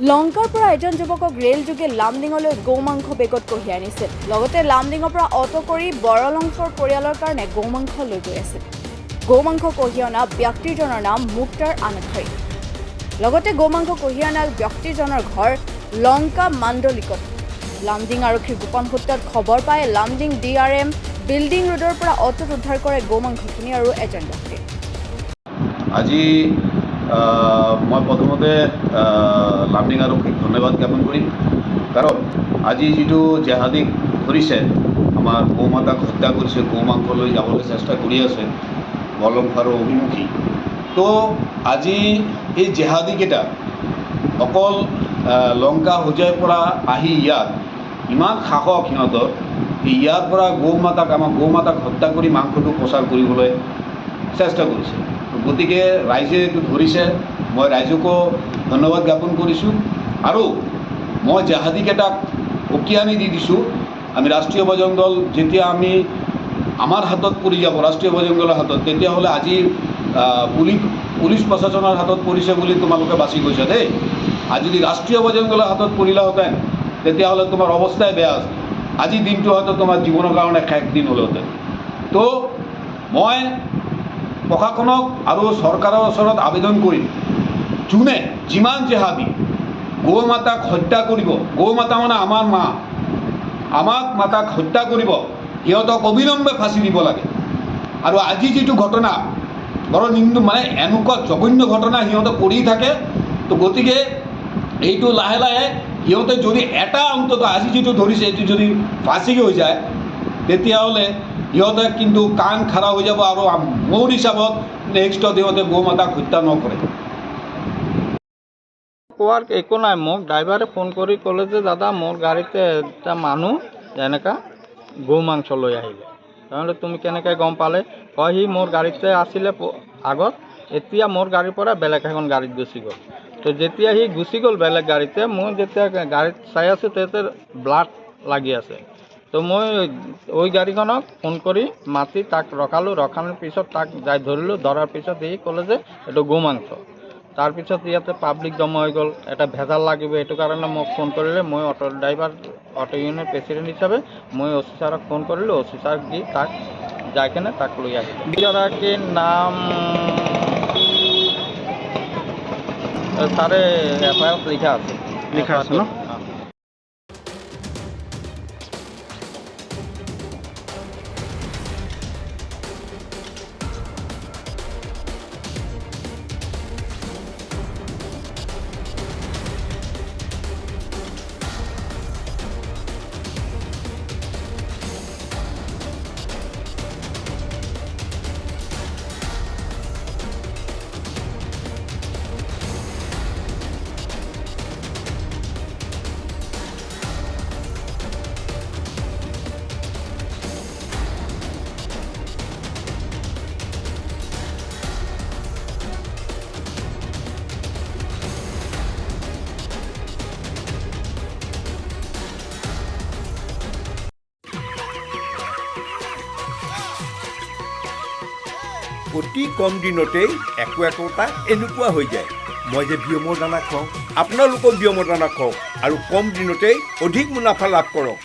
লংকাৰ পৰা এজন যুৱকক ৰেলযোগে লামডিঙলৈ গৌমাংস বেগত কঢ়িয়াই আনিছিল। লগতে লামডিঙৰ পৰা অটো কৰি বৰলংচৰ পৰিয়ালৰ কাৰণে গৌমাংস লৈ গৈ আছিল। গৌমাংস কঢ়িয়াই অনা ব্যক্তিজনৰ নাম মুক্তাৰ আনখাৰী। লগতে গৌমাংস কঢ়িয়াই অনা ব্যক্তিজনৰ ঘৰ লংকা মাণ্ডলিকত। লামডিং আৰক্ষীৰ গোপন সূত্ৰত খবৰ পাই লামডিং DRM বিল্ডিং ৰোডৰ পৰা অটোত উদ্ধাৰ কৰে গৌমাংসখিনি আৰু এজন ব্যক্তি। আজি মই প্ৰথমতে লামডিং আৰক্ষীক ধন্যবাদ জ্ঞাপন কৰিম, কাৰণ আজি যিটো জেহাদীক ধৰিছে, আমাৰ গৌ মাতাক হত্যা কৰিছে, গৌ মাংস লৈ যাবলৈ চেষ্টা কৰি আছে বৰলংখাৰৰ অভিমুখী। তো আজি এই জেহাদীকেইটা অকল লংকা হোজাইৰ পৰা আহি ইয়াত ইমান সাহস সিহঁতৰ, ইয়াৰ পৰা আমাৰ গৌ মাতাক হত্যা কৰি মাংসটো প্ৰচাৰ কৰিবলৈ চেষ্টা কৰিছে। গতিকে ৰাইজে এইটো ধৰিছে, মই ৰাইজকো ধন্যবাদ জ্ঞাপন কৰিছোঁ। আৰু মই জেহাদীকেইটাক উকিয়ানি দি দিছোঁ, আমি ৰাষ্ট্ৰীয় বজৰং দল যেতিয়া আমাৰ হাতত পৰি যাব, ৰাষ্ট্ৰীয় বজৰং দলৰ হাতত, তেতিয়াহ'লে আজি পুলিচ প্ৰশাসনৰ হাতত পৰিছে বুলি তোমালোকে বাছি গৈছা দেই। আজি যদি ৰাষ্ট্ৰীয় বজৰং দলৰ হাতত পৰিলাহেঁতেন তেতিয়াহ'লে তোমাৰ অৱস্থাই বেয়া আছে। আজি দিনটো হয়তো তোমাৰ জীৱনৰ কাৰণে শেষ দিন হ'লহেঁতেন। তো মই প্ৰশাসনক আৰু চৰকাৰৰ ওচৰত আবেদন কৰিম, যোনে যিমান জেহাদী গৌ মাতাক হত্যা কৰিব, গৌ মাতা মানে আমাৰ মা, আমাক মাতাক হত্যা কৰিব, সিহঁতক অবিলম্বে ফাঁচি দিব লাগে। আৰু আজি যিটো ঘটনা মানে এনেকুৱা জঘন্য ঘটনা সিহঁতে কৰি থাকে। তো গতিকে এইটো লাহে লাহে সিহঁতে যদি এটা অন্তত আজি যিটো ধৰিছে এইটো যদি ফাঁচি হৈ যায়, তেতিয়াহ'লে সিহঁতে কিন্তু কাণ খাৰা হৈ যাব আৰু মোৰ হিচাপত নেক্সটত সিহঁতে গৌ মাতাক হত্যা নকৰে। কোৱাৰ একো নাই, মোক ড্ৰাইভাৰে ফোন কৰি ক'লে যে দাদা মোৰ গাড়ীতে এটা মানুহ এনেকুৱা গৌ মাংস লৈ আহিলে। তাৰমানে তুমি কেনেকৈ গম পালে? কয় সি মোৰ গাড়ীতে আছিলে আগত, এতিয়া মোৰ গাড়ীৰ পৰা বেলেগ এখন গাড়ীত গুচি গ'ল। তো যেতিয়া সি গুচি গ'ল বেলেগ গাড়ীতে, মই যেতিয়া গাড়ীত চাই আছোঁ তেতিয়া ব্লাড লাগি আছে। তো মই ওই গাড়ীখনক ফোন কৰি মাতি তাক ৰখালোঁ। ৰখানোৰ পিছত তাক যাই ধৰিলোঁ। ধৰাৰ পিছত সি ক'লে যে এইটো গৌ মাংস। তাৰপিছত ইয়াতে পাব্লিক জমা হৈ গ'ল, এটা ভেজাল লাগিব, সেইটো কাৰণে মোক ফোন কৰিলে। মই অটো ড্ৰাইভাৰ, অটো ইউনিয়নৰ প্ৰেচিডেণ্ট হিচাপে মই OC ছাৰক ফোন কৰিলোঁ। OC ছাৰক দি তাক যাই কেনে তাক লৈ আহিলোঁ। দুগৰাকীৰ নাম ছাৰে FIR লিখা আছে ন? অতি কম দিনতেই একোটা এনেকুৱা হৈ যায়। মই যে বিয়মৰ দানা খুৱাওঁ, আপোনালোকেও বিয়মৰ দানা খুৱাওক আৰু কম দিনতেই অধিক মুনাফা লাভ কৰক।